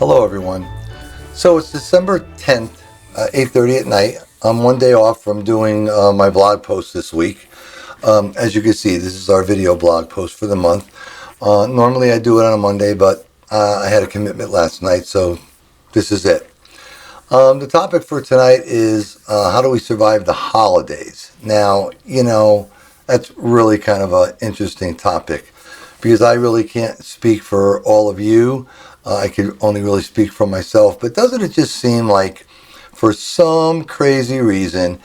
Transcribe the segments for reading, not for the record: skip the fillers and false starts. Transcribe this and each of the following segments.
Hello everyone. So it's December 10th, 8:30 at night. I'm one day off from doing my blog post this week. As you can see, this is our video blog post for the month. Normally I do it on a Monday, but I had a commitment last night, so this is it. The topic for tonight is how do we survive the holidays? Now, that's really kind of an interesting topic because I really can't speak for all of you. I could only really speak for myself, but doesn't it just seem like for some crazy reason,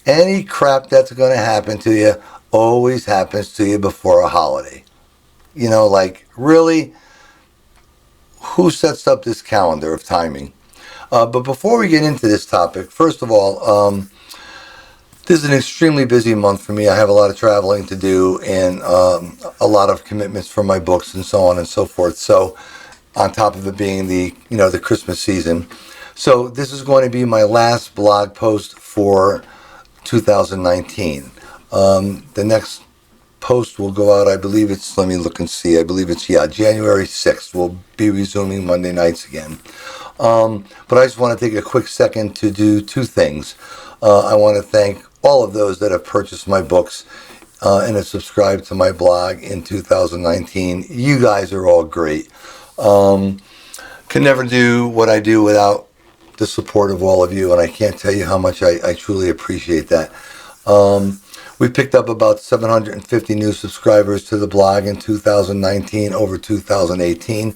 any crap that's going to happen to you always happens to you before a holiday? Really, who sets up this calendar of timing? But before we get into this topic, first of all, this is an extremely busy month for me. I have a lot of traveling to do and a lot of commitments for my books and so on and so forth. So on top of it being the Christmas season. So this is going to be my last blog post for 2019. The next post will go out, I believe it's, let me look and see, I believe it's, January 6th. We'll be resuming Monday nights again. But I just want to take a quick second to do two things. I want to thank all of those that have purchased my books and have subscribed to my blog in 2019. You guys are all great. Can never do what I do without the support of all of you, and I can't tell you how much I truly appreciate that. We picked up about 750 new subscribers to the blog in 2019 over 2018,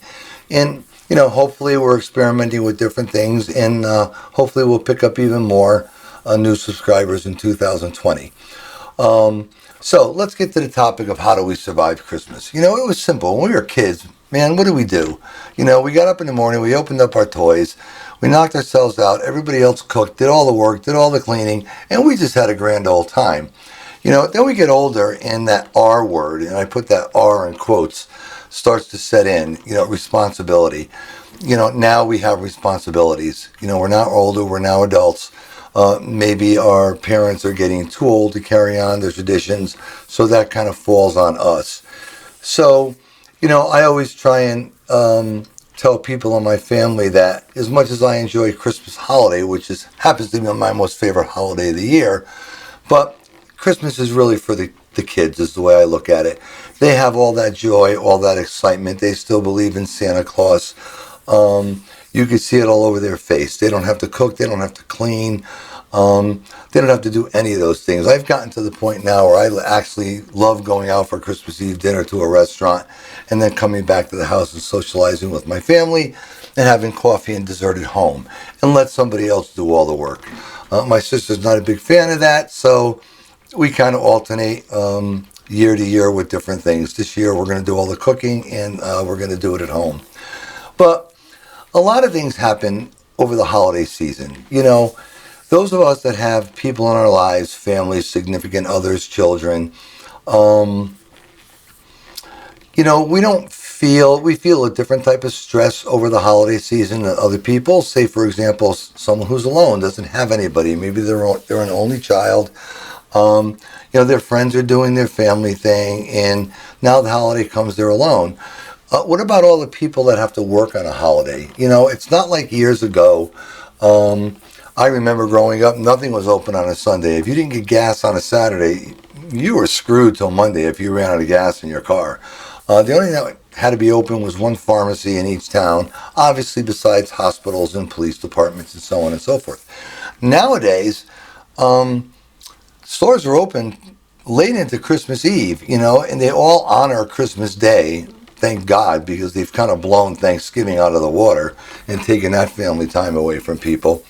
and hopefully we're experimenting with different things, and hopefully we'll pick up even more new subscribers in 2020. So let's get to the topic of how do we survive Christmas. It was simple. When we were kids, man, what did we do? We got up in the morning, we opened up our toys, we knocked ourselves out, everybody else cooked, did all the work, did all the cleaning, and we just had a grand old time. Then we get older and that R word, and I put that R in quotes, starts to set in, responsibility. Now we have responsibilities. We're not older, we're now adults. Maybe our parents are getting too old to carry on their traditions, so that kind of falls on us. So, I always try and tell people in my family that as much as I enjoy Christmas holiday, which happens to be my most favorite holiday of the year, but Christmas is really for the kids, is the way I look at it. They have all that joy, all that excitement. They still believe in Santa Claus. You can see it all over their face. They don't have to cook. They don't have to clean. They don't have to do any of those things. I've gotten to the point now where I actually love going out for Christmas Eve dinner to a restaurant and then coming back to the house and socializing with my family and having coffee and dessert at home and let somebody else do all the work. My sister's not a big fan of that, so we kind of alternate year to year with different things. This year we're going to do all the cooking and we're going to do it at home. But a lot of things happen over the holiday season. Those of us that have people in our lives, families, significant others, children, we feel a different type of stress over the holiday season than other people. Say, for example, someone who's alone, doesn't have anybody. Maybe they're an only child. Their friends are doing their family thing, and now the holiday comes, they're alone. What about all the people that have to work on a holiday? It's not like years ago. I remember growing up, nothing was open on a Sunday. If you didn't get gas on a Saturday, you were screwed till Monday if you ran out of gas in your car. The only thing that had to be open was one pharmacy in each town, obviously besides hospitals and police departments and so on and so forth. Nowadays, stores are open late into Christmas Eve, and they all honor Christmas Day, thank God, because they've kind of blown Thanksgiving out of the water and taken that family time away from people.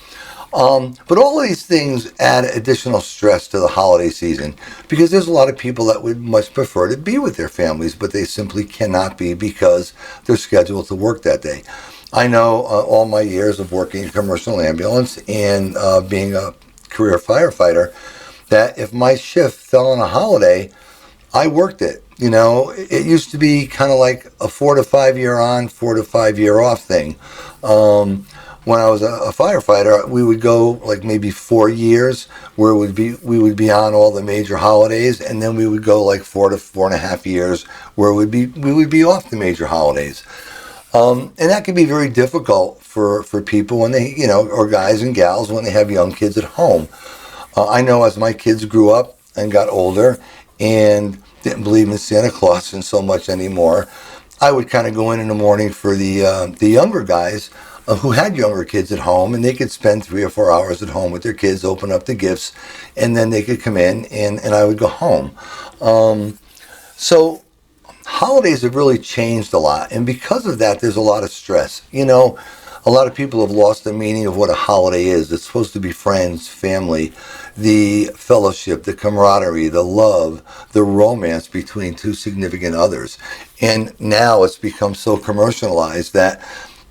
But all of these things add additional stress to the holiday season because there's a lot of people that would much prefer to be with their families, but they simply cannot be because they're scheduled to work that day. I know all my years of working in commercial ambulance and being a career firefighter that if my shift fell on a holiday, I worked it. It used to be kind of like a 4 to 5 year on, 4 to 5 year off thing. When I was a firefighter, we would go like maybe 4 years where we would be on all the major holidays, and then we would go like 4 to 4.5 years where we would be off the major holidays. And that can be very difficult for people when they, or guys and gals when they have young kids at home. I know as my kids grew up and got older and didn't believe in Santa Claus and so much anymore, I would kind of go in the morning for the younger guys who had younger kids at home, and they could spend 3 or 4 hours at home with their kids, open up the gifts, and then they could come in and I would go home. So holidays have really changed a lot, and because of that, there's a lot of stress. A lot of people have lost the meaning of what a holiday is. It's supposed to be friends, family, the fellowship, the camaraderie, the love, the romance between two significant others. And now it's become so commercialized that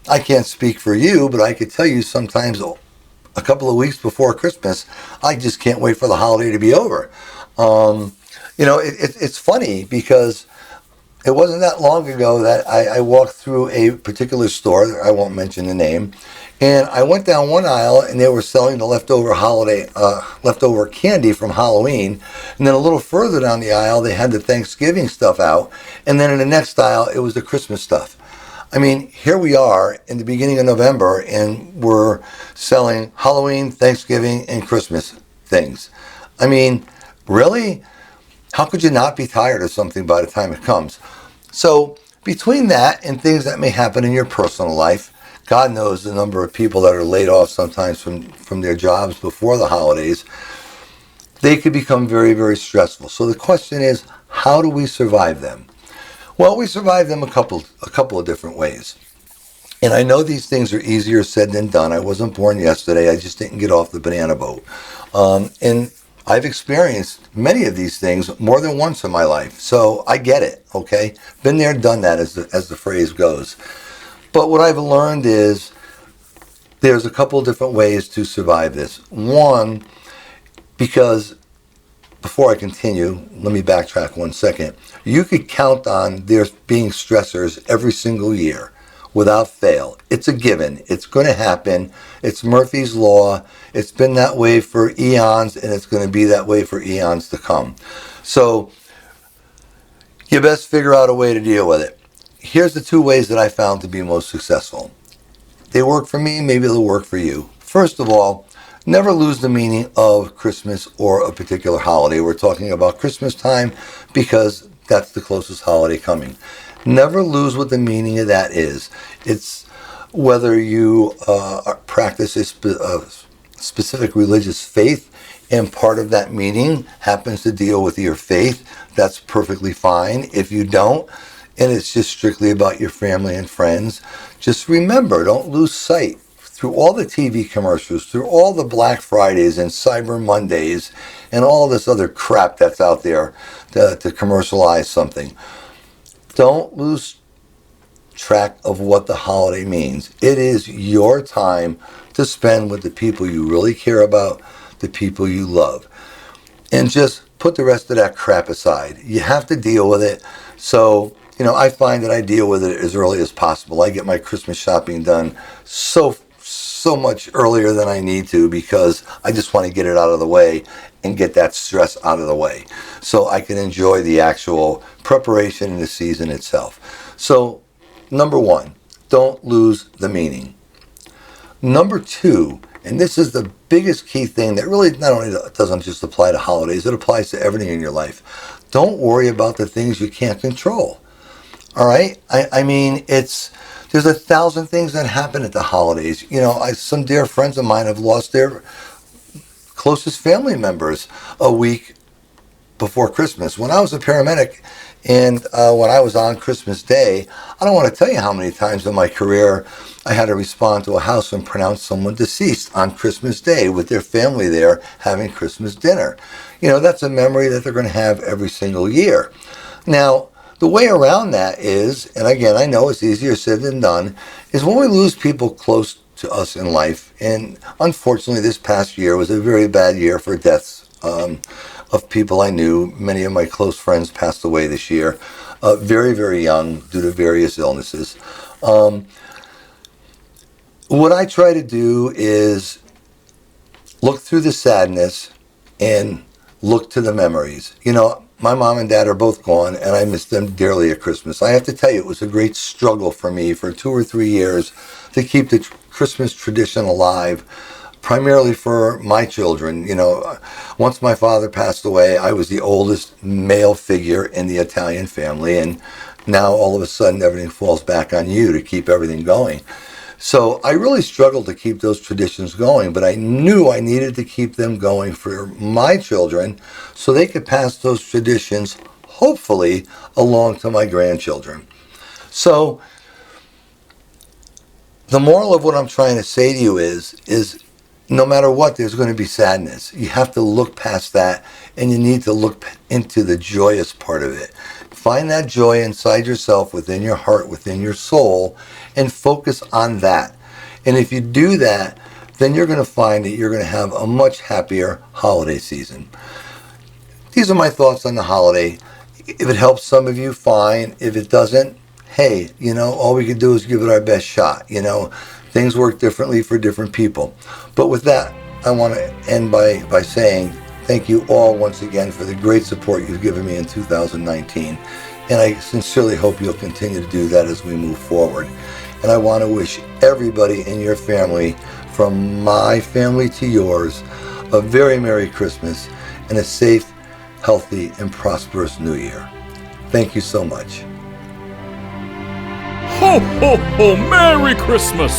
I can't speak for you, but I could tell you sometimes a couple of weeks before Christmas, I just can't wait for the holiday to be over. It's funny because it wasn't that long ago that I walked through a particular store. I won't mention the name. And I went down one aisle and they were selling the leftover candy from Halloween. And then a little further down the aisle, they had the Thanksgiving stuff out. And then in the next aisle, it was the Christmas stuff. I mean, here we are in the beginning of November and we're selling Halloween, Thanksgiving, and Christmas things. I mean, really? How could you not be tired of something by the time it comes? So between that and things that may happen in your personal life, God knows the number of people that are laid off sometimes from their jobs before the holidays, they could become very, very stressful. So the question is, how do we survive them? Well, we survive them a couple of different ways. And I know these things are easier said than done. I wasn't born yesterday. I just didn't get off the banana boat. And I've experienced many of these things more than once in my life. So I get it, okay? Been there, done that, as the phrase goes. But what I've learned is there's a couple of different ways to survive this. One, because before I continue, let me backtrack 1 second. You could count on there being stressors every single year without fail. It's a given. It's going to happen. It's Murphy's Law. It's been that way for eons, and it's going to be that way for eons to come. So you best figure out a way to deal with it. Here's the 2 ways that I found to be most successful. They work for me, maybe they'll work for you. First of all, never lose the meaning of Christmas or a particular holiday. We're talking about Christmas time because that's the closest holiday coming. Never lose what the meaning of that is. It's whether you practice a specific religious faith and part of that meaning happens to deal with your faith, that's perfectly fine. If you don't, and it's just strictly about your family and friends, just remember, don't lose sight. Through all the TV commercials, through all the Black Fridays and Cyber Mondays and all this other crap that's out there to commercialize something, don't lose track of what the holiday means. It is your time to spend with the people you really care about, the people you love. And just put the rest of that crap aside. You have to deal with it. So, I find that I deal with it as early as possible. I get my Christmas shopping done so much earlier than I need to because I just want to get it out of the way and get that stress out of the way so I can enjoy the actual preparation in the season itself. So, number 1, don't lose the meaning. Number 2, and this is the biggest key thing that really not only doesn't just apply to holidays, it applies to everything in your life. Don't worry about the things you can't control. All right? I mean, there's 1,000 things that happen at the holidays. Some dear friends of mine have lost their closest family members a week before Christmas. When I was a paramedic and when I was on Christmas Day, I don't want to tell you how many times in my career I had to respond to a house and pronounce someone deceased on Christmas Day with their family there having Christmas dinner. That's a memory that they're going to have every single year. Now, the way around that is, and again, I know it's easier said than done, is when we lose people close to us in life. And unfortunately, this past year was a very bad year for deaths of people I knew. Many of my close friends passed away this year, very, very young due to various illnesses. What I try to do is look through the sadness and look to the memories. my mom and dad are both gone, and I miss them dearly at Christmas. I have to tell you, it was a great struggle for me for 2 or 3 years to keep the Christmas tradition alive, primarily for my children. Once my father passed away, I was the oldest male figure in the Italian family, and now all of a sudden everything falls back on you to keep everything going. So I really struggled to keep those traditions going, but I knew I needed to keep them going for my children so they could pass those traditions, hopefully, along to my grandchildren. So the moral of what I'm trying to say to you is no matter what, there's going to be sadness. You have to look past that, and you need to look into the joyous part of it. Find that joy inside yourself, within your heart, within your soul, and focus on that. And if you do that, then you're going to find that you're going to have a much happier holiday season. These are my thoughts on the holiday. If it helps some of you, fine. If it doesn't, hey, all we can do is give it our best shot. Things work differently for different people. But with that, I want to end by saying thank you all once again for the great support you've given me in 2019. And I sincerely hope you'll continue to do that as we move forward. And I want to wish everybody in your family, from my family to yours, a very Merry Christmas and a safe, healthy, and prosperous New Year. Thank you so much. Ho, ho, ho! Merry Christmas!